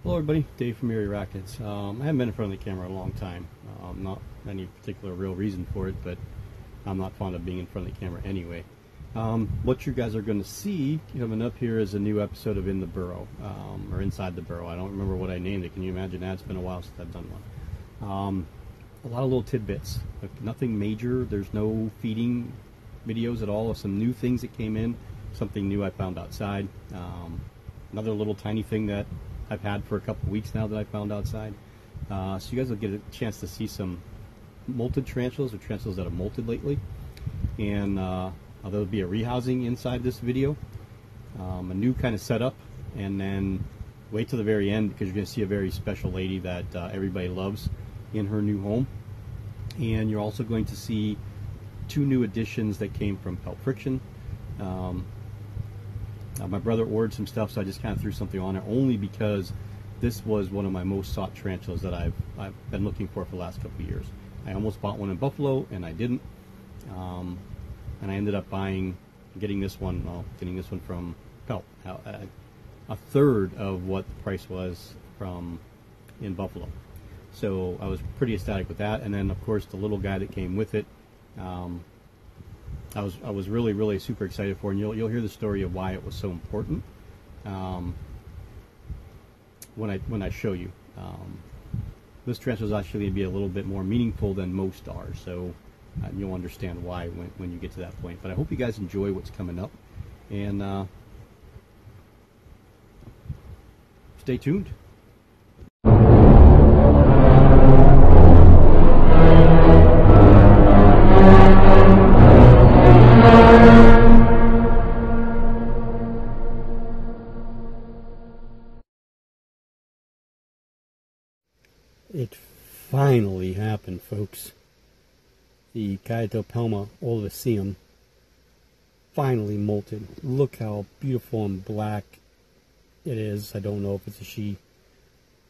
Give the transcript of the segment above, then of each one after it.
Hello everybody, Dave from Erie Rackets. I haven't been in front of the camera a long time. Not any particular real reason for it, but I'm not fond of being in front of the camera anyway. What you guys are going to see coming up here is a new episode of In the Burrow, or Inside the Burrow. I don't remember what I named it. Can you imagine that? It's been a while since I've done one. A lot of little tidbits. Nothing major. There's no feeding videos at all. Some new things that came in. Something new I found outside. Another little tiny thing that I've had for a couple weeks now that I found outside. So you guys will get a chance to see some molted tarantulas, or tarantulas that have molted lately. And there'll be a rehousing inside this video. A new kind of setup. And then wait till the very end, because you're going to see a very special lady that everybody loves in her new home. And you're also going to see two new additions that came from Pelt Friction. My brother ordered some stuff, so I just kind of threw something on it, only because this was one of my most sought tarantulas that I've been looking for the last couple of years. I almost bought one in Buffalo, and I didn't. And I ended up getting this one from Pelt, a third of what the price was from in Buffalo. So I was pretty ecstatic with that. And then, of course, the little guy that came with it, I was really super excited for, and you'll hear the story of why it was so important when I show you. This transfer is actually going to be a little bit more meaningful than most are, so you'll understand why when you get to that point. But I hope you guys enjoy what's coming up, and stay tuned. It finally happened, folks. The Caetopelma olivaceum finally molted. Look how beautiful and black it is. I don't know if it's a she.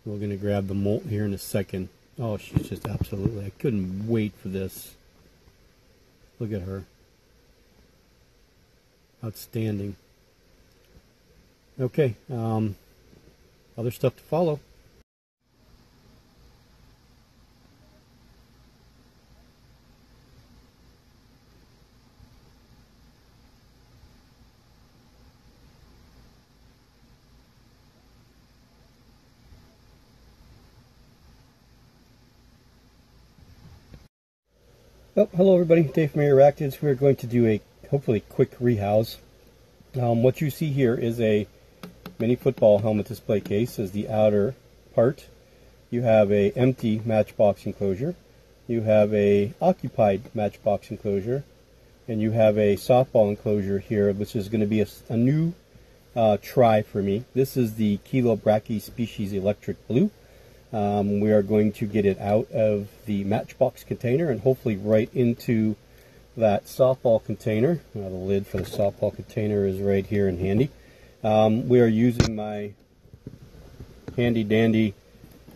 We're going to grab the molt here in a second. Oh, she's just absolutely... I couldn't wait for this. Look at her. Outstanding. Okay, other stuff to follow. Well, hello everybody, Dave from Erie Rackets. We're going to do a hopefully quick rehouse. What you see here is a mini football helmet display case as the outer part. You have a empty matchbox enclosure. You have a occupied matchbox enclosure. And you have a softball enclosure here, which is going to be a new try for me. This is the Kilo Brachy species electric blue. We are going to get it out of the matchbox container and hopefully right into that softball container. The lid for the softball container is right here and handy. We are using my handy dandy,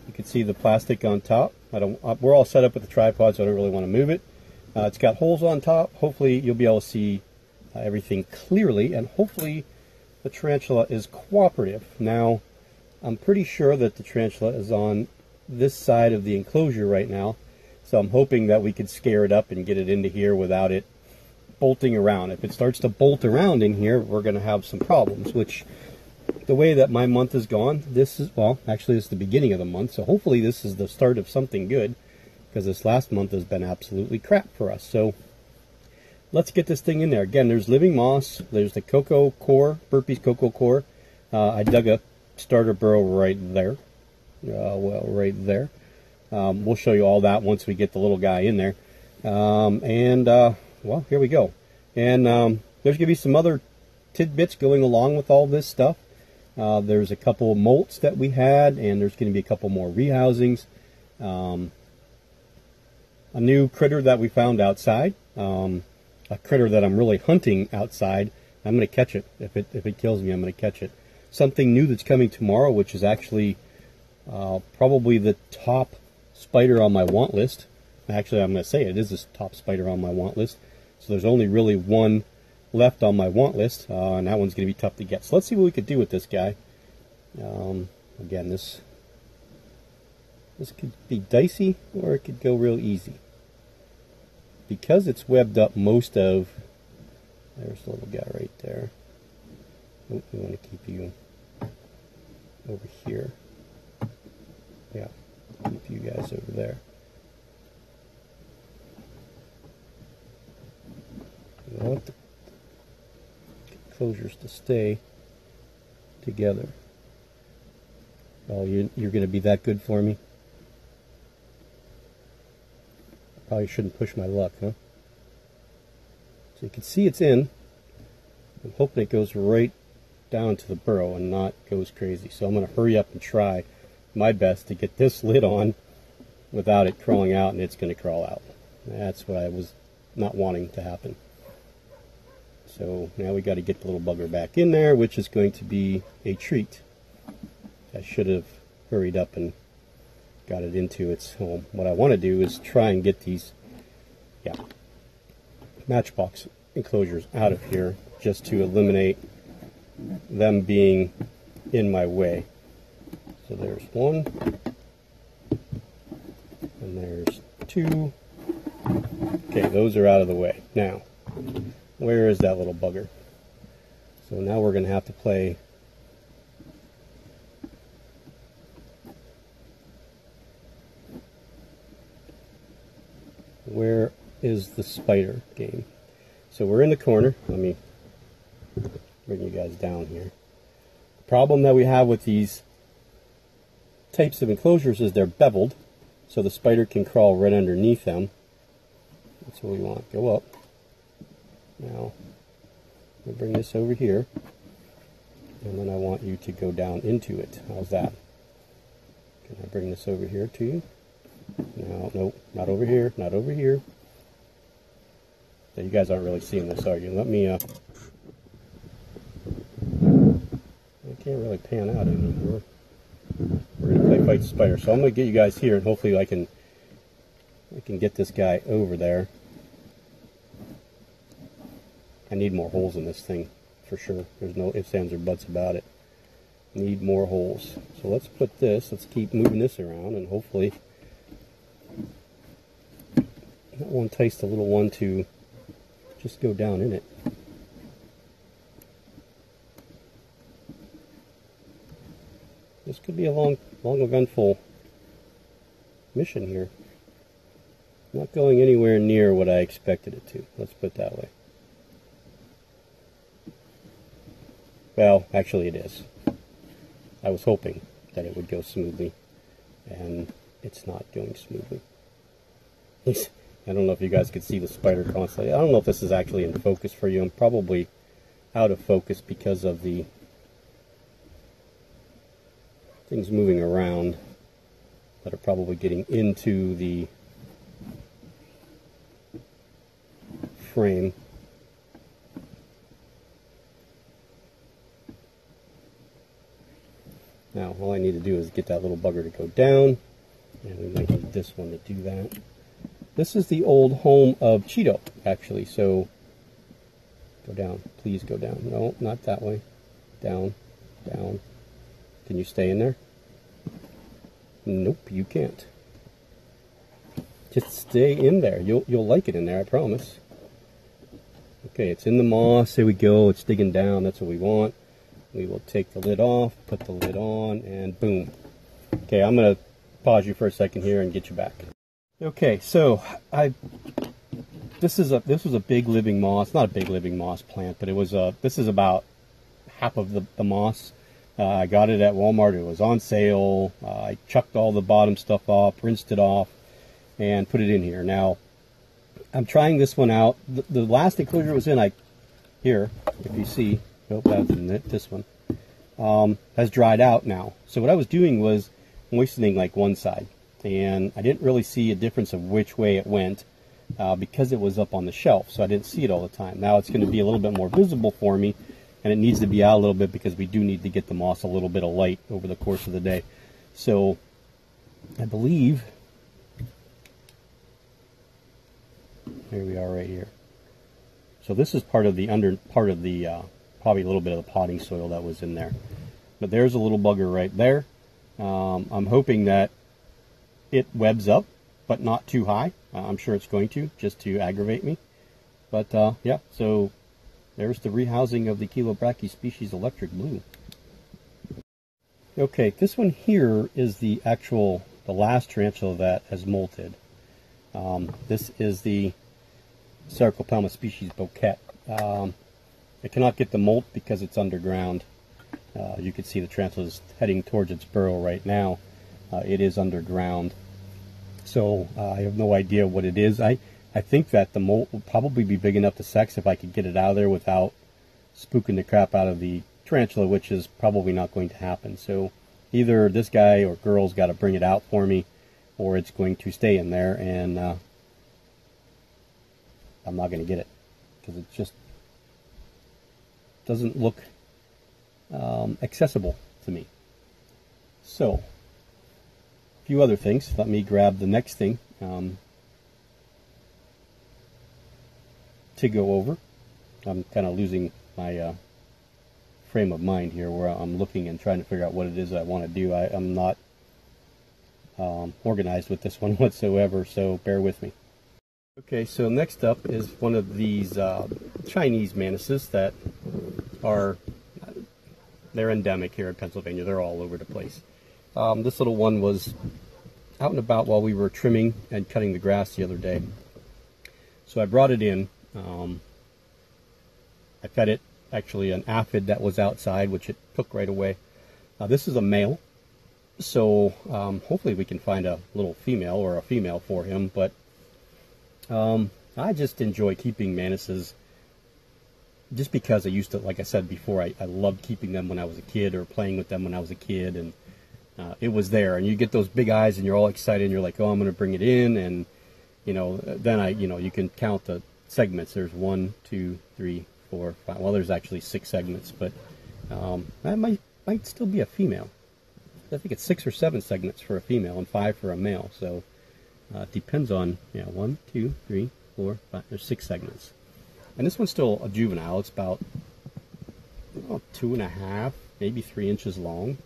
you can see the plastic on top. We're all set up with the tripod, so I don't really want to move it. It's got holes on top. Hopefully you'll be able to see everything clearly, and hopefully the tarantula is cooperative. Now, I'm pretty sure that the tarantula is on this side of the enclosure right now, so I'm hoping that we could scare it up and get it into here without it bolting around. If it starts to bolt around in here, we're going to have some problems, which, the way that my month has gone, this is, well, actually this is the beginning of the month, so hopefully this is the start of something good, because this last month has been absolutely crap for us. So let's get this thing in there. Again, there's living moss, there's the cocoa core, Burpee's cocoa core. I dug a starter burrow right there. Well, right there. We'll show you all that once we get the little guy in there. Well, here we go. And there's going to be some other tidbits going along with all this stuff. There's a couple of molts that we had, and there's going to be a couple more rehousings. A new critter that we found outside. A critter that I'm really hunting outside. I'm going to catch it. If it kills me, I'm going to catch it. Something new that's coming tomorrow, which is actually probably the top spider on my want list. Actually, I'm going to say it is the top spider on my want list. So there's only really one left on my want list, and that one's going to be tough to get. So let's see what we could do with this guy. Again, this This could be dicey, or it could go real easy. Because it's webbed up most of... There's the little guy right there. Oh, we want to keep you over here. Yeah, keep you guys over there. I want the closures to stay together. Oh, you're going to be that good for me? Probably shouldn't push my luck, huh? So you can see it's in. I'm hoping it goes right down to the burrow and not goes crazy. So I'm going to hurry up and try my best to get this lid on without it crawling out, and it's going to crawl out. That's what I was not wanting to happen. So now we got to get the little bugger back in there, which is going to be a treat. I should have hurried up and got it into its home. What I want to do is try and get these matchbox enclosures out of here, just to eliminate them being in my way. So there's one, and there's two. Okay, those are out of the way. Now, where is that little bugger? So now we're going to have to play where is the spider game. So we're in the corner. Let me bring you guys down here. The problem that we have with these types of enclosures is they're beveled, so the spider can crawl right underneath them. That's what we want. Go up. Now, I'll bring this over here, and then I want you to go down into it. How's that? Can I bring this over here to you? No, nope, not over here, not over here. So you guys aren't really seeing this, are you? Let me, I can't really pan out anymore. We're going to play Fight the Spider. So I'm going to get you guys here, and hopefully I can get this guy over there. I need more holes in this thing, for sure. There's no ifs, ands, or buts about it. Need more holes. So let's put this, let's keep moving this around, and hopefully that will entice the little one to just go down in it. This could be a long eventful mission here. Not going anywhere near what I expected it to. Let's put it that way. Well, actually it is. I was hoping that it would go smoothly, and it's not going smoothly. I don't know if you guys could see the spider constantly. I don't know if this is actually in focus for you. I'm probably out of focus because of the things moving around that are probably getting into the frame. Now, all I need to do is get that little bugger to go down, and we might need this one to do that. This is the old home of Cheeto, actually, so go down. Please go down. No, not that way. Down, down. Can you stay in there? Nope, you can't. Just stay in there. You'll like it in there, I promise. Okay, it's in the moss. Here we go. It's digging down. That's what we want. We will take the lid off, put the lid on, and boom. Okay, I'm going to pause you for a second here and get you back. Okay, so this was a big living moss. Not a big living moss plant, but it was this is about half of the moss. I got it at Walmart. It was on sale. I chucked all the bottom stuff off, rinsed it off, and put it in here. Now, I'm trying this one out. The last enclosure was in, here, if you see, nope, that's in it, this one, has dried out now. So what I was doing was moistening like one side, and I didn't really see a difference of which way it went because it was up on the shelf, so I didn't see it all the time. Now it's going to be a little bit more visible for me, and it needs to be out a little bit because we do need to get the moss a little bit of light over the course of the day. So I believe, here we are right here. So this is part of the probably a little bit of the potting soil that was in there. But there's a little bugger right there. I'm hoping that it webs up, but not too high. I'm sure it's going to, just to aggravate me. But yeah, so there's the rehousing of the Chilobrachy species electric blue. Okay, this one here is the last tarantula that has molted. This is the Sarcopelma species bouquet. I cannot get the molt because it's underground. You can see the tarantula is heading towards its burrow right now. It is underground. So I have no idea what it is. I think that the molt will probably be big enough to sex if I could get it out of there without spooking the crap out of the tarantula, which is probably not going to happen. So either this guy or girl's got to bring it out for me, or it's going to stay in there, and I'm not going to get it because it just doesn't look accessible to me. So, a few other things. Let me grab the next thing to go over. I'm kind of losing my frame of mind here, where I'm looking and trying to figure out what it is I want to do. I'm not organized with this one whatsoever, so bear with me. Okay, so next up is one of these Chinese manises that they're endemic here in Pennsylvania. They're all over the place. This little one was out and about while we were trimming and cutting the grass the other day. So I brought it in. I fed it actually an aphid that was outside, which it took right away. This is a male, so hopefully we can find a little female or a female for him, but I just enjoy keeping manises just because I used to, like I said before, I loved keeping them when I was a kid, or playing with them when I was a kid, and it was there, and you get those big eyes and you're all excited and you're like, oh, I'm going to bring it in, and then you can count the segments. There's 1, 2, 3, 4, 5. Well, there's actually 6 segments, but that might still be a female. I think it's 6 or 7 segments for a female and 5 for a male. So it depends on 1, 2, 3, 4, 5. There's 6 segments, and this one's still a juvenile. It's about 2.5, maybe 3 inches long.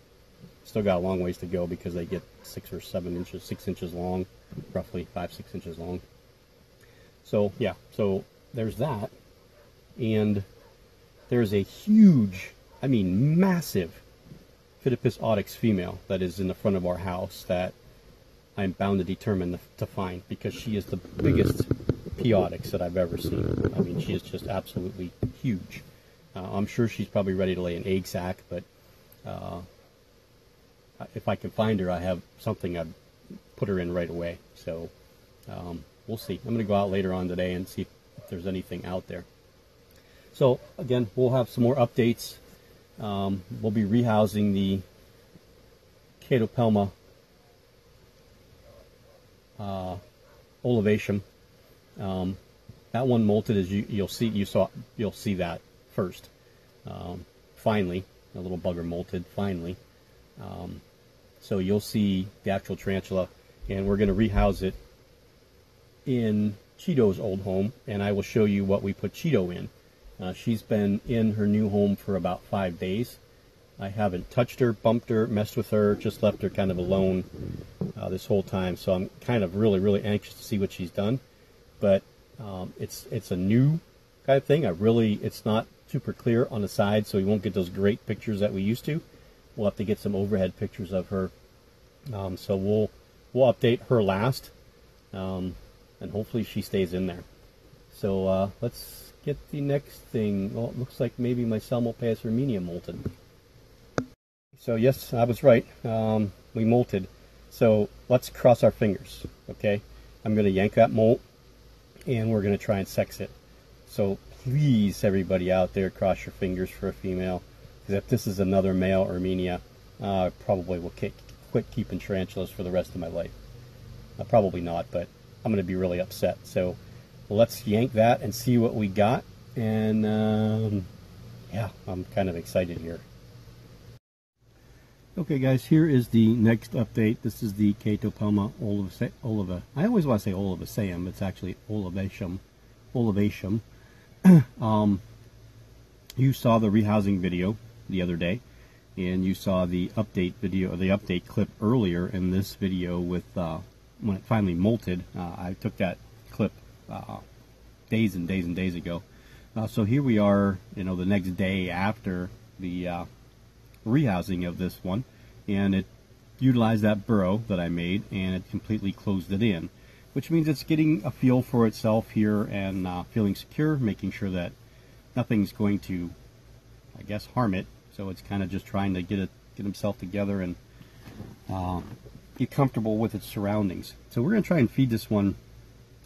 Still got a long ways to go because they get 6 or 7 inches, 6 inches long, roughly 5, 6 inches long. So yeah, so there's that. And there's a huge, I mean massive, Phidippus audex female that is in the front of our house that I'm bound to determine to find, because she is the biggest P. audex that I've ever seen. I mean, she is just absolutely huge. I'm sure she's probably ready to lay an egg sac, but if I can find her, I have something I'd put her in right away. So we'll see. I'm going to go out later on today and see if there's anything out there. So again, we'll have some more updates. We'll be rehousing the Catopelma olivatium. That one molted, as you'll see that first. Finally, a little bugger molted finally. So you'll see the actual tarantula, and we're going to rehouse it in Cheeto's old home, and I will show you what we put Cheeto in. She's been in her new home for about 5 days. I haven't touched her, bumped her, messed with her, just left her kind of alone this whole time. So I'm kind of really anxious to see what she's done. But it's a new kind of thing. It's not super clear on the side, so you won't get those great pictures that we used to. We'll have to get some overhead pictures of her. So we'll update her last, and hopefully she stays in there. So let's get the next thing. Well, it looks like maybe my Salmopaeus armenia molted. So yes, I was right. We molted. So let's cross our fingers, okay? I'm going to yank that molt, and we're going to try and sex it. So please, everybody out there, cross your fingers for a female. Because if this is another male Armenia, I probably will quit keeping tarantulas for the rest of my life. Probably not, but I'm going to be really upset. So let's yank that and see what we got. And yeah, I'm kind of excited here. Okay guys, here is the next update. This is the Catopelma oliva. I always want to say olivaceum. It's actually olivatium. You saw the rehousing video the other day, and you saw the update video, or the update clip earlier in this video with when it finally molted. I took that clip days and days and days ago. So here we are, the next day after the rehousing of this one, and it utilized that burrow that I made, and it completely closed it in, which means it's getting a feel for itself here and feeling secure, making sure that nothing's going to, I guess, harm it. So it's kind of just trying to get himself together and get comfortable with its surroundings. So we're going to try and feed this one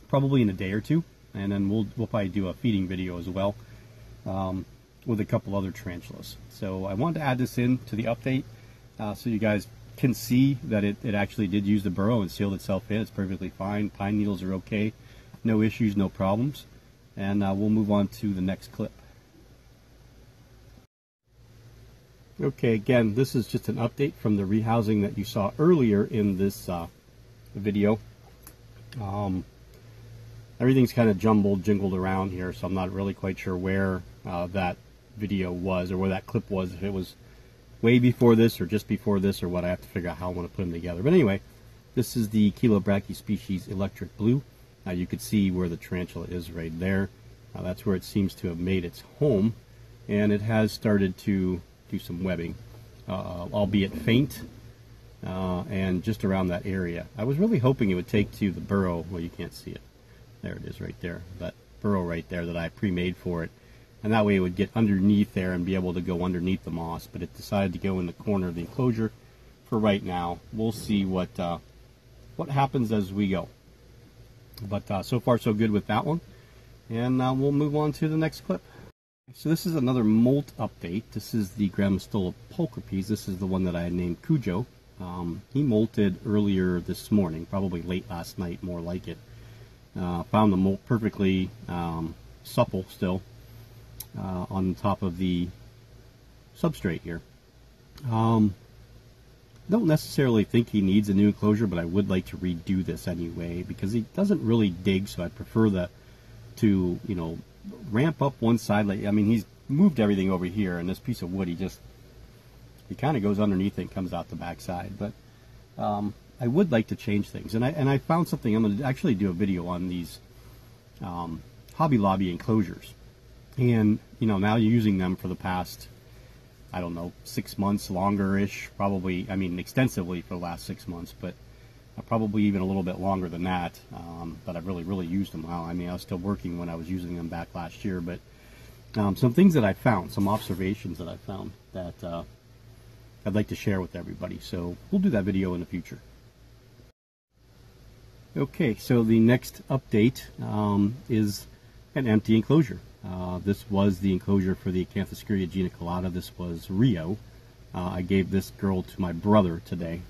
probably in a day or two, and then we'll probably do a feeding video as well with a couple other tarantulas. So I wanted to add this in to the update so you guys can see that it actually did use the burrow and sealed itself in. It's perfectly fine. Pine needles are okay. No issues, no problems. And we'll move on to the next clip. Okay, again, this is just an update from the rehousing that you saw earlier in this video. Everything's kind of jingled around here, so I'm not really quite sure where that video was or where that clip was, if it was way before this or just before this or what. I have to figure out how I want to put them together. But anyway, this is the Chelobrachy species electric blue. You could see where the tarantula is right there. That's where it seems to have made its home, and it has started to do some webbing, albeit faint, and just around that area. I was really hoping it would take to the burrow. Well, you can't see it. There it is right there, that burrow right there that I pre-made for it. And that way it would get underneath there and be able to go underneath the moss. But it decided to go in the corner of the enclosure for right now. We'll see what happens as we go. But so far so good with that one. And we'll move on to the next clip. So this is another molt update. This is the Grammostola pulchripes. This is the one that I had named Cujo. He molted earlier this morning, probably late last night, more like it. Found the molt perfectly supple still on top of the substrate here. Don't necessarily think he needs a new enclosure, but I would like to redo this anyway because he doesn't really dig, so I'd prefer to ramp up one side. I mean, he's moved everything over here, and this piece of wood, he kind of goes underneath it and comes out the back side. But I would like to change things, and I found something. I'm going to actually do a video on these Hobby Lobby enclosures, and now you're using them for the past, I don't know, 6 months, longer-ish, probably. I mean, extensively for the last 6 months, but probably even a little bit longer than that. But I've really used them well. I mean, I was still working when I was using them back last year, but some things that I found, some observations that I found that I'd like to share with everybody. So we'll do that video in the future. Okay, so the next update is an empty enclosure. This was the enclosure for the Acanthoscurria geniculata. This was Rio. I gave this girl to my brother today.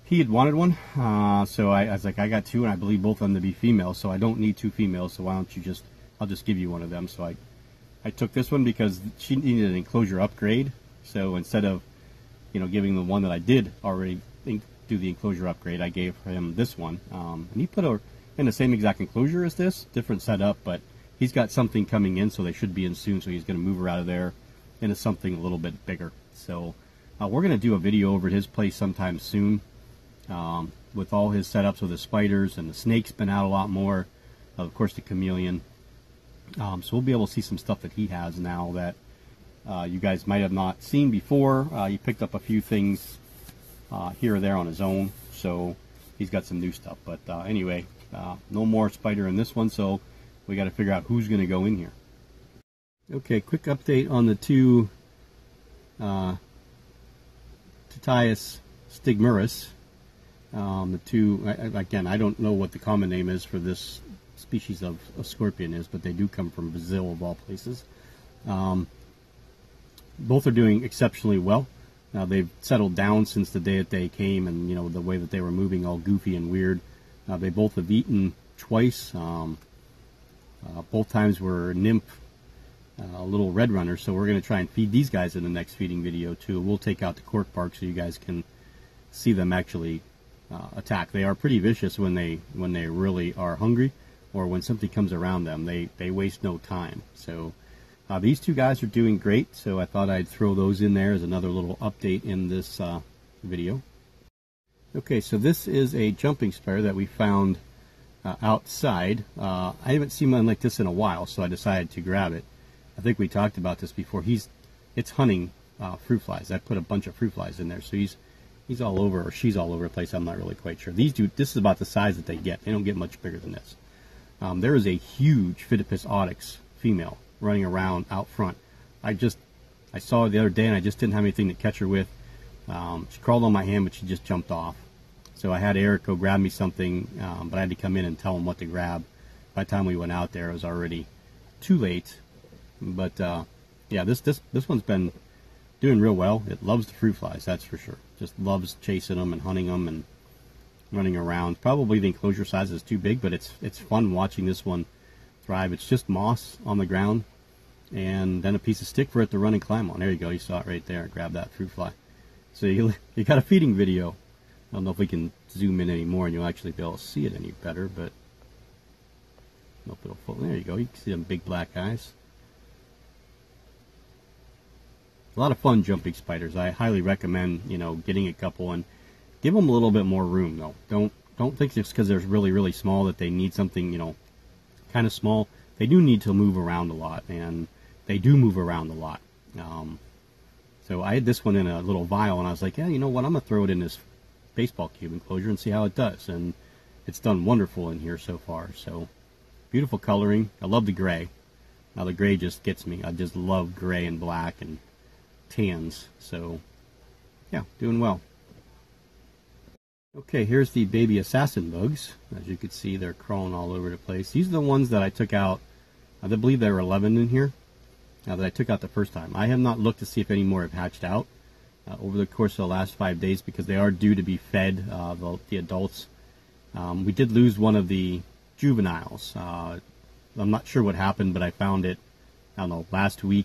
He had wanted one, so I was like, I got two, and I believe both of them to be females, so I don't need two females, so why don't you I'll just give you one of them. So I took this one because she needed an enclosure upgrade, so instead of, giving the one that I did already do the enclosure upgrade, I gave him this one. And he put her in the same exact enclosure as this, different setup, but he's got something coming in, so they should be in soon, so he's going to move her out of there into something a little bit bigger. So we're going to do a video over at his place sometime soon with all his setups with the spiders, and the snake's been out a lot more, of course the chameleon. So we'll be able to see some stuff that he has now that you guys might have not seen before. He picked up a few things here or there on his own, so he's got some new stuff. But anyway, no more spider in this one, so we got to figure out who's going to go in here. Okay, quick update on the two Titius stigmurus. The two, again, I don't know what the common name is for this species of scorpion is, but they do come from Brazil of all places. Both are doing exceptionally well. They've settled down since the day that they came, and the way that they were moving all goofy and weird. They both have eaten twice. Both times were nymph, little red runners, so we're going to try and feed these guys in the next feeding video too. We'll take out the cork bark so you guys can see them actually attack. They are pretty vicious when they really are hungry, or when something comes around them. They waste no time. So these two guys are doing great, so I thought I'd throw those in there as another little update in this video. Okay, so this is a jumping spider that we found outside. I haven't seen one like this in a while, so I decided to grab it. I think we talked about this before. It's hunting fruit flies. I put a bunch of fruit flies in there, so he's all over, or she's all over the place. I'm not really quite sure. This is about the size that they get. They don't get much bigger than this. There is a huge Phidippus audax female running around out front. I saw her the other day, and I just didn't have anything to catch her with. She crawled on my hand, but she just jumped off. So I had Eric go grab me something, but I had to come in and tell him what to grab. By the time we went out there, it was already too late. But yeah, this one's been doing real well. It loves the fruit flies, that's for sure. Just loves chasing them and hunting them and running around. Probably the enclosure size is too big, but it's fun watching this one thrive. It's just moss on the ground and then a piece of stick for it to run and climb on. There you go. You saw it right there. Grab that fruit fly. So you got a feeding video. I don't know if we can zoom in anymore and you'll actually be able to see it any better, but I don't know if it'll fall. There you go. You can see them big black eyes. A lot of fun jumping spiders. I highly recommend, getting a couple and give them a little bit more room though. Don't think just because they're really, really small that they need something, kind of small. They do need to move around a lot, and they do move around a lot. So I had this one in a little vial, and I was like, yeah, you know what? I'm going to throw it in this baseball cube enclosure and see how it does. And it's done wonderful in here so far. So beautiful coloring. I love the gray. Now the gray just gets me. I just love gray and black and tans. So yeah, doing well. Okay, here's the baby assassin bugs. As you can see, they're crawling all over the place. These are the ones that I took out. I believe there were 11 in here that I took out the first time. I have not looked to see if any more have hatched out over the course of the last 5 days because they are due to be fed, the adults. We did lose one of the juveniles. I'm not sure what happened, but I found it, I don't know,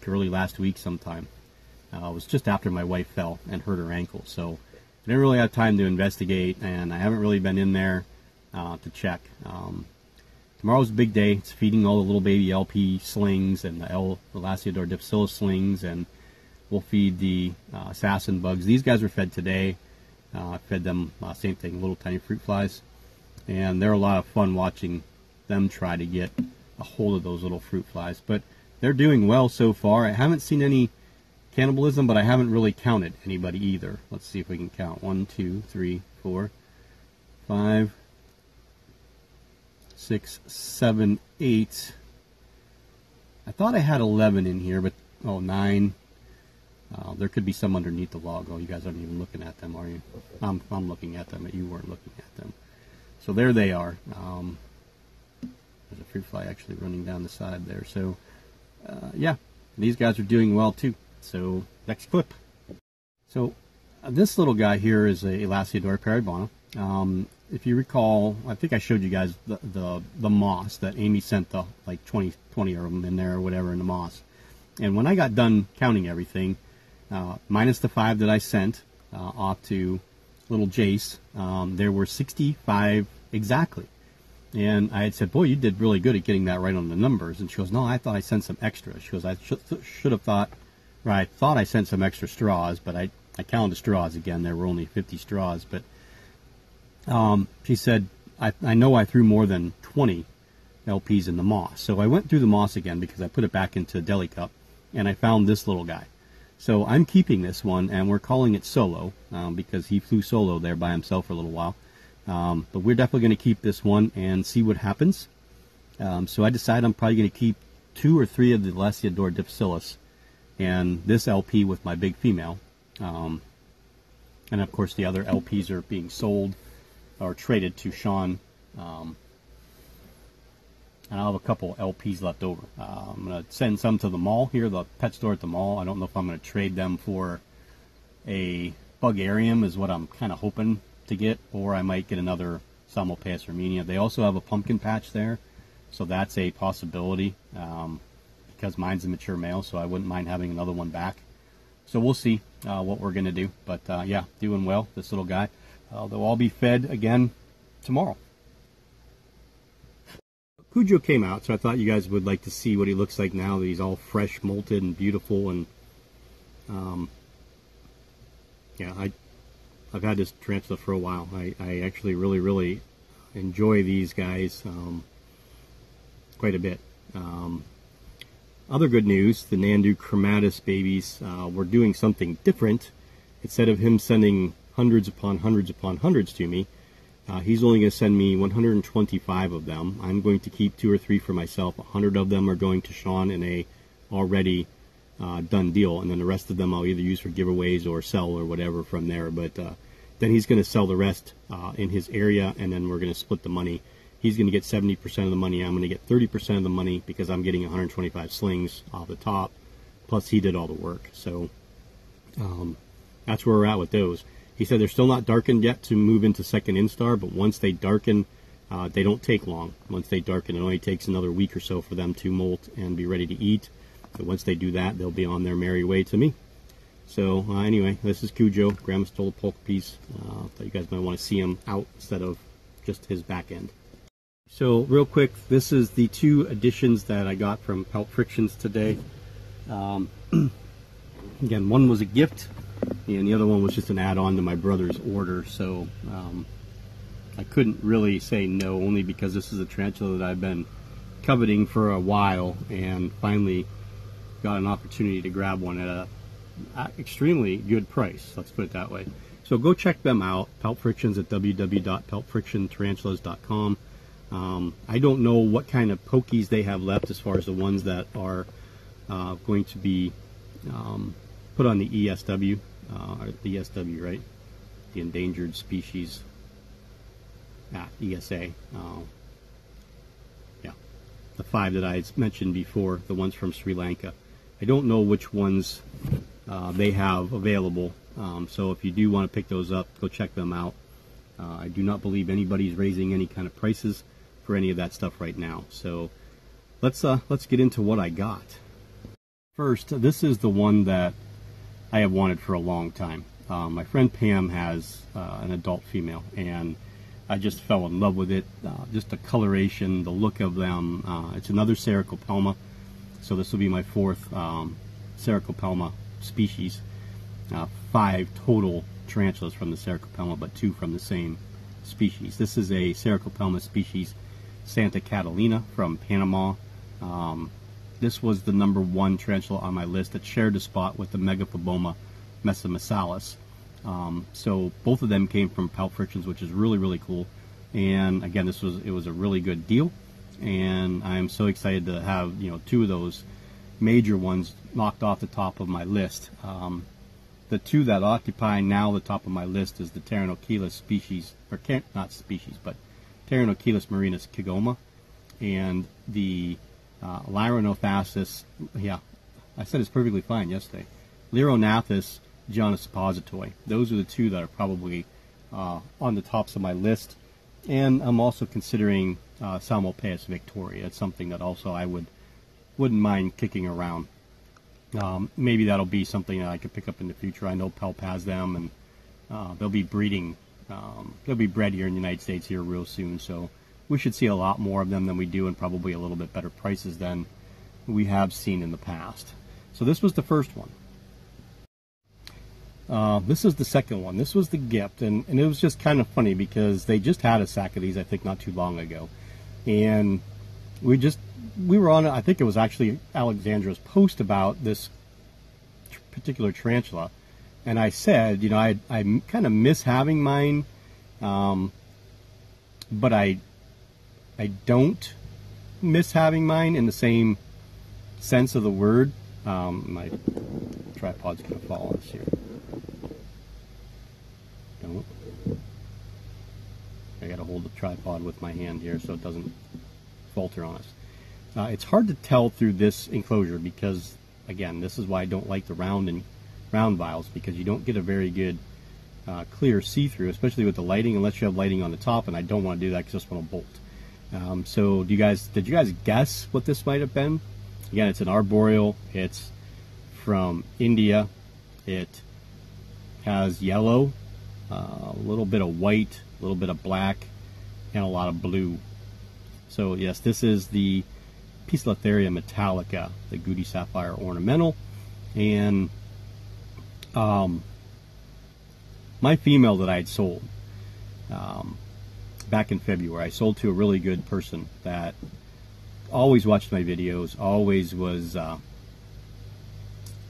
early last week sometime. It was just after my wife fell and hurt her ankle. So I didn't really have time to investigate, and I haven't really been in there to check. Tomorrow's a big day. It's feeding all the little baby LP slings and the Lasiodor difficile slings, and we'll feed the assassin bugs. These guys were fed today. I fed them, same thing, little tiny fruit flies. And they're a lot of fun watching them try to get a hold of those little fruit flies. But they're doing well so far. I haven't seen any cannibalism, but I haven't really counted anybody either. Let's see if we can count. 1, 2, 3, 4, 5, 6, 7, 8. I thought I had 11 in here, but 9. There could be some underneath the log. Oh, you guys aren't even looking at them, are you? I'm looking at them, but you weren't looking at them. So there they are. There's a fruit fly actually running down the side there. So yeah, these guys are doing well too. So next clip. So this little guy here is a Lasiodor paribana. If you recall, I think I showed you guys the moss that Amy sent, the like 20 of them in there or whatever in the moss. And when I got done counting everything, minus the 5 that I sent off to little Jace, there were 65 exactly. And I had said, boy, you did really good at getting that right on the numbers. And she goes, no, I thought I sent some extra. She goes, I should have thought, or I thought I sent some extra straws, but I counted the straws again. There were only 50 straws. But she said, I know I threw more than 20 LPs in the moss. So I went through the moss again because I put it back into a deli cup, and I found this little guy. So I'm keeping this one, and we're calling it Solo because he flew solo there by himself for a little while. But we're definitely going to keep this one and see what happens. So I decided I'm probably going to keep 2 or 3 of the Lasiodor difficilis and this LP with my big female. And of course the other LPs are being sold or traded to Sean. And I'll have a couple LPs left over. I'm going to send some to the mall here, the pet store at the mall. I don't know if I'm going to trade them for a bugarium is what I'm kind of hoping to get, or I might get another Salmopaeus armenia. They also have a pumpkin patch there, so that's a possibility because mine's a mature male, so I wouldn't mind having another one back. So we'll see what we're going to do. But yeah, doing well, this little guy. They'll all be fed again tomorrow. Cujo came out, so I thought you guys would like to see what he looks like now that he's all fresh, molted, and beautiful. And yeah, I've had this tarantula for a while. I actually really enjoy these guys quite a bit. Other good news, the Nandu chromatus babies, we're doing something different. Instead of him sending hundreds upon hundreds upon hundreds to me, he's only going to send me 125 of them. I'm going to keep 2 or 3 for myself. 100 of them are going to Sean in a already done deal, and then the rest of them I'll either use for giveaways or sell or whatever from there. But then he's going to sell the rest in his area, and then we're going to split the money. He's going to get 70% of the money. I'm going to get 30% of the money because I'm getting 125 slings off the top. Plus, he did all the work. So that's where we're at with those. He said they're still not darkened yet to move into second instar, but once they darken, they don't take long. Once they darken, it only takes another week or so for them to molt and be ready to eat. But once they do that, they'll be on their merry way to me. So anyway, this is Cujo. Grandma stole a polka piece. Thought you guys might want to see him out instead of just his back end. So real quick, this is the 2 additions that I got from Pelt Frictions today. Again, one was a gift, and the other one was just an add-on to my brother's order. So I couldn't really say no, only because this is a tarantula that I've been coveting for a while, and finally got an opportunity to grab one at a extremely good price. Let's put it that way. So go check them out. Pelt Frictions at www.peltfrictiontarantulas.com. I don't know what kind of pokies they have left as far as the ones that are going to be put on the ESW, the ESW, right? The Endangered Species ESA. Yeah, the 5 that I mentioned before, the ones from Sri Lanka. I don't know which ones they have available, so if you do want to pick those up, go check them out. I do not believe anybody's raising any kind of prices for any of that stuff right now. So let's get into what I got. First, this is the one that I have wanted for a long time. My friend Pam has an adult female, and I just fell in love with it. Just the coloration, the look of them. It's another Sericopelma, so this will be my 4th Sericopelma species. 5 total tarantulas from the Sericopelma, but 2 from the same species. This is a Sericopelma species, Santa Catalina from Panama. This was the #1 tarantula on my list that shared a spot with the Megaphoboma mesomysalis. So both of them came from Pelt Frictions, which is really cool. And again, it was a really good deal, and I'm so excited to have 2 of those major ones knocked off the top of my list. The 2 that occupy now the top of my list is the Tarantula species, or not species, but Tarantula marinus kigoma, and the Lyronophasis, yeah, I said it's perfectly fine yesterday, Lyronathus Johnnisoppositoi. Those are the 2 that are probably on the tops of my list. And I'm also considering Salmopaeus victoria. It's something that also I wouldn't mind kicking around. Maybe that'll be something that I could pick up in the future. I know Pelp has them, and they'll be breeding. They'll be bred here in the United States here real soon. So we should see a lot more of them than we do, and probably a little bit better prices than we have seen in the past. So this was the first one. This is the second one. This was the gift, and it was just kind of funny because they just had a sack of these, I think, not too long ago, and we were on, I think it was actually Alexandra's post about this particular tarantula, and I said, I kind of miss having mine, but I don't miss having mine in the same sense of the word. My tripod's going to fall on us here. Don't. I got to hold the tripod with my hand here so it doesn't falter on us. It's hard to tell through this enclosure because, again, this is why I don't like the round vials, because you don't get a very good clear see-through, especially with the lighting, unless you have lighting on the top, and I don't want to do that because I just want to bolt. So did you guys guess what this might have been? Again, it's an arboreal. It's from India. It has yellow, a little bit of white, a little bit of black, and a lot of blue. So yes, this is the Poecilotheria metallica, the Goody Sapphire ornamental, and my female that I had sold back in February, I sold to a really good person that always watched my videos, always was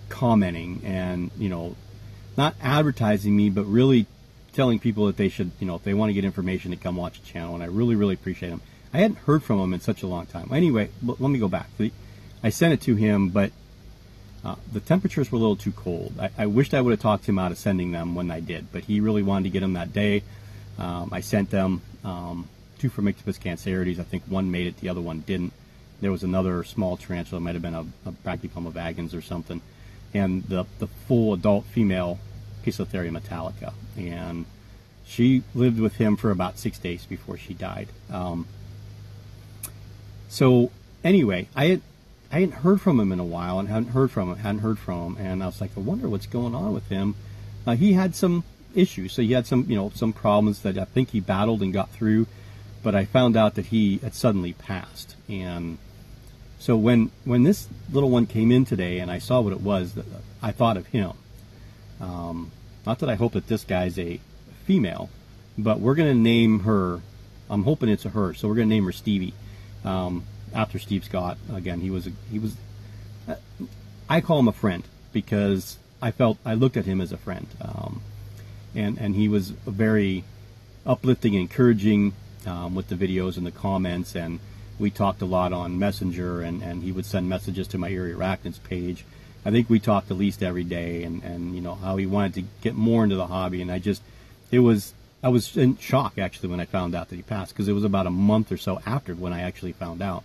commenting and, you know, not advertising me, but really telling people that they should, you know, if they want to get information, to come watch the channel. And I really, really appreciate him. I hadn't heard from him in such a long time. Anyway, let me go back. I sent it to him, but the temperatures were a little too cold. I wished I would have talked him out of sending them when I did, but he really wanted to get them that day. I sent them 2 Formictopus cancerides. I think one made it, the other one didn't. There was another small tarantula, it might have been a Brachypelma vagans or something, and the full adult female Poecilotheria metallica. And she lived with him for about 6 days before she died. So anyway, I hadn't heard from him in a while, and hadn't heard from him, and I was like, I wonder what's going on with him. He had some issues, so he had some, you know, some problems that I think he battled and got through, but I found out that he had suddenly passed. And so when this little one came in today and I saw what it was, I thought of him. Not that I hope that this guy's a female, but we're going to name her, I'm hoping it's a her, so we're going to name her Stevie. After Steve Scott. Again, he was I call him a friend because I looked at him as a friend, and he was very uplifting and encouraging with the videos and the comments, and we talked a lot on Messenger, and he would send messages to my Eerie Arachnids page. I think we talked at least every day, and you know, how he wanted to get more into the hobby, and I was in shock actually when I found out that he passed, because it was about a month or so after when I actually found out.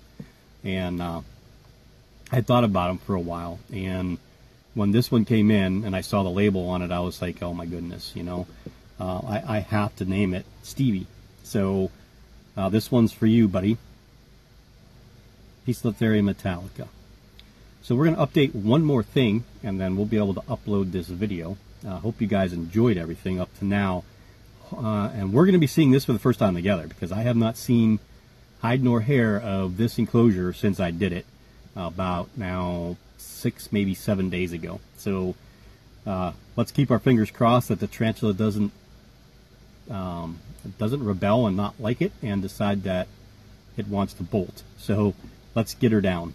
And I thought about him for a while, and when this one came in and I saw the label on it, I was like, oh my goodness, you know, I have to name it Stevie. So this one's for you, buddy. Poecilotheria metallica. So we're going to update one more thing, and then we'll be able to upload this video. Hope you guys enjoyed everything up to now. And we're going to be seeing this for the first time together, because I have not seen hide nor hair of this enclosure since I did it about now 6, maybe 7 days ago. So let's keep our fingers crossed that the tarantula doesn't rebel and not like it and decide that it wants to bolt. So let's get her down.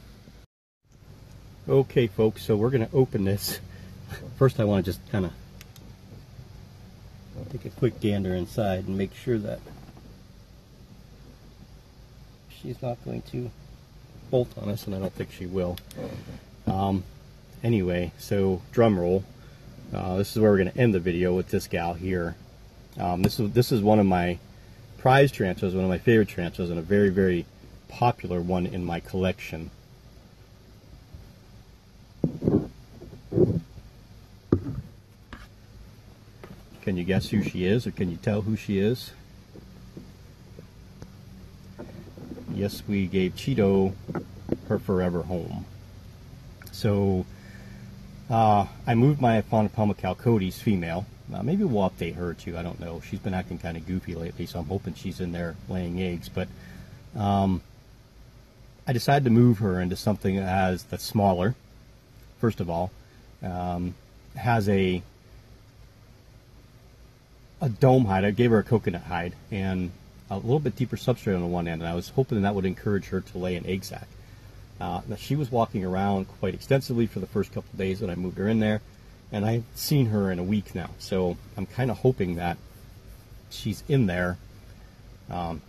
Okay folks, so we're going to open this. First I want to just kind of take a quick gander inside and make sure that she's not going to bolt on us, and I don't think she will. Anyway, so drum roll. This is where we're going to end the video with this gal here. This is one of my prize tarantulas, one of my favorite tarantulas, and a very, very popular one in my collection. Can you guess who she is, or can you tell who she is? Yes, we gave Cheeto her forever home. So I moved my Phonopelma chalcodes female. Maybe we'll update her too, I don't know. She's been acting kind of goofy lately, so I'm hoping she's in there laying eggs. But I decided to move her into something that's smaller. First of all, has a dome hide. I gave her a coconut hide and a little bit deeper substrate on the one end, and I was hoping that would encourage her to lay an egg sac. Now she was walking around quite extensively for the first couple of days that I moved her in there, and I've seen her in a week now, so I'm kind of hoping that she's in there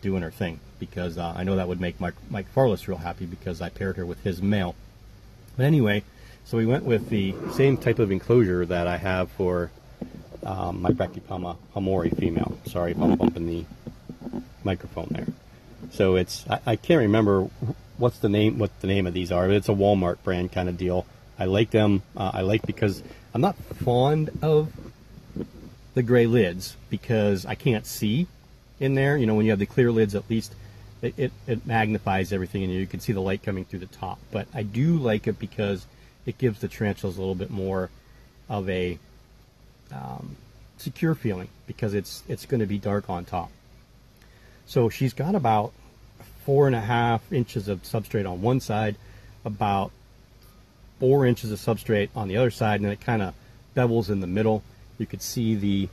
doing her thing, because I know that would make Mike Farless real happy, because I paired her with his male. But anyway, so we went with the same type of enclosure that I have for my Brachypelma hamori female. Sorry if I'm bumping the microphone there. So it's, I can't remember what the name of these are, but it's a Walmart brand kind of deal. I like them. I like, because I'm not fond of the gray lids, because I can't see in there. You know, when you have the clear lids, at least it magnifies everything, and you can see the light coming through the top. But I do like it because it gives the tarantulas a little bit more of a secure feeling, because it's going to be dark on top. So she's got about 4.5 inches of substrate on one side, about 4 inches of substrate on the other side, and then it kind of bevels in the middle. You could see the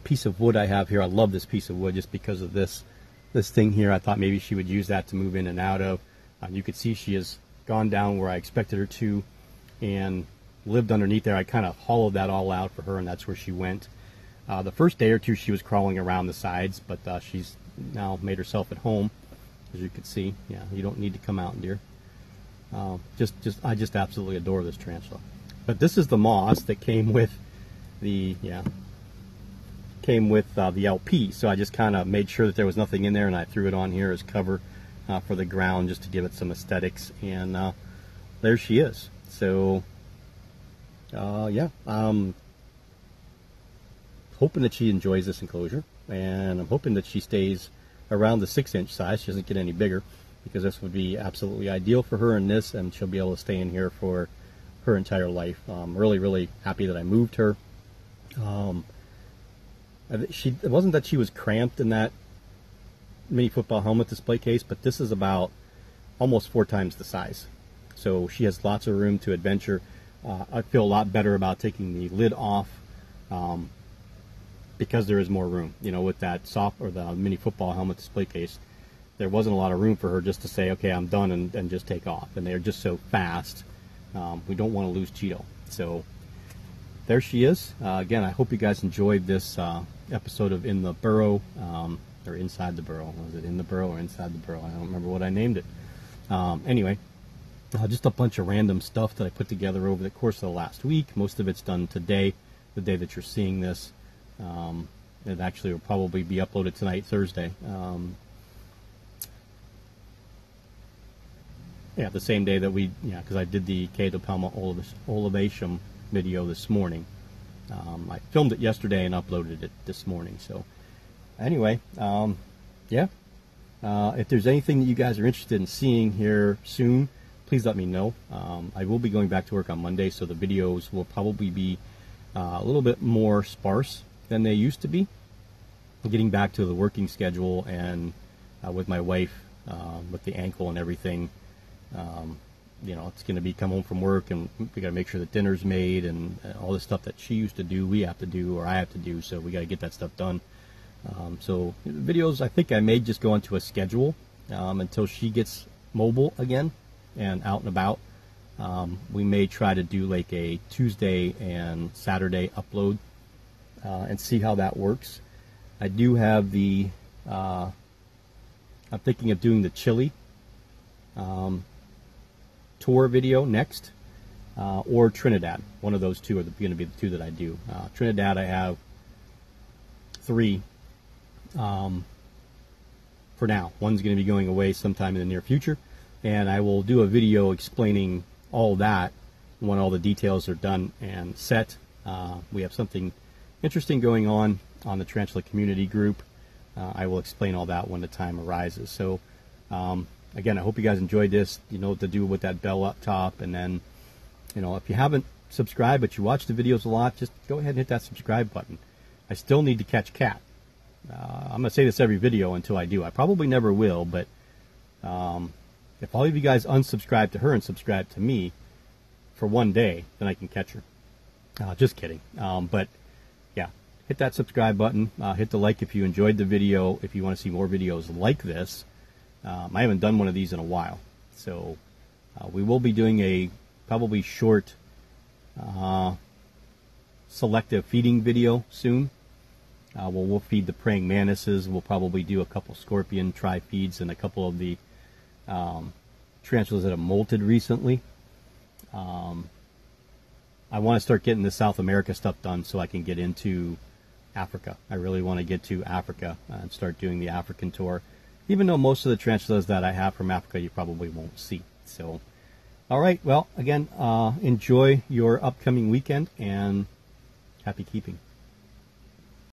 piece of wood I have here. I love this piece of wood just because of this thing here. I thought maybe she would use that to move in and out of. You could see she has gone down where I expected her to and lived underneath there. I kind of hollowed that all out for her, and that's where she went. The first day or two she was crawling around the sides, but she's now made herself at home, as you can see. Yeah, you don't need to come out, dear. I just absolutely adore this tarantula. But this is the moss that came with the the LP, so I just kind of made sure that there was nothing in there, and I threw it on here as cover for the ground just to give it some aesthetics, and there she is. So yeah, I'm hoping that she enjoys this enclosure, and I'm hoping that she stays around the 6-inch size. She doesn't get any bigger, because this would be absolutely ideal for her in this, and she'll be able to stay in here for her entire life. I'm really happy that I moved her. It wasn't that she was cramped in that mini football helmet display case, but this is about almost 4 times the size. So she has lots of room to adventure. I feel a lot better about taking the lid off because there is more room. You know, with that the mini football helmet display case, there wasn't a lot of room for her just to say, okay, I'm done, and just take off. And they're just so fast. We don't want to lose Cheeto. So there she is. Again, I hope you guys enjoyed this episode of In the Burrow, or Inside the Burrow. Was it In the Burrow or Inside the Burrow? I don't remember what I named it. Anyway, just a bunch of random stuff that I put together over the course of the last week. Most of it's done today, the day that you're seeing this. It actually will probably be uploaded tonight, Thursday. Yeah, the same day that because I did the Cato Palma Olivation video this morning. I filmed it yesterday and uploaded it this morning. So anyway, yeah. If there's anything that you guys are interested in seeing here soon, please let me know. I will be going back to work on Monday, so the videos will probably be a little bit more sparse than they used to be. Getting back to the working schedule, and with my wife, with the ankle and everything, you know, it's going to be come home from work, and we got to make sure that dinner's made, and all the stuff that she used to do, we have to do, or I have to do. So we got to get that stuff done. So videos, I think I may just go into a schedule until she gets mobile again and out and about. We may try to do like a Tuesday and Saturday upload and see how that works. I do have the I'm thinking of doing the Chile tour video next, or Trinidad. One of those two are going to be the two that I do. Trinidad, I have 3 for now. One's going to be going away sometime in the near future, and I will do a video explaining all that when all the details are done and set. We have something interesting going on the Tarantula community group. I will explain all that when the time arises. So again, I hope you guys enjoyed this. You know what to do with that bell up top, and then, you know, if you haven't subscribed but you watch the videos a lot, just go ahead and hit that subscribe button. I still need to catch Cat. I'm going to say this every video until I do. I probably never will, but if all of you guys unsubscribe to her and subscribe to me for one day, then I can catch her. Just kidding. But yeah, hit that subscribe button. Hit the like if you enjoyed the video. If you want to see more videos like this. I haven't done one of these in a while. So we will be doing a probably short selective feeding video soon. We'll feed the praying mantises. We'll probably do a couple scorpion try feeds and a couple of the tarantulas that have molted recently. I want to start getting the South America stuff done so I can get into Africa. I really want to get to Africa and start doing the African tour, even though most of the tarantulas that I have from Africa you probably won't see. So, all right, well, again, enjoy your upcoming weekend, and happy keeping.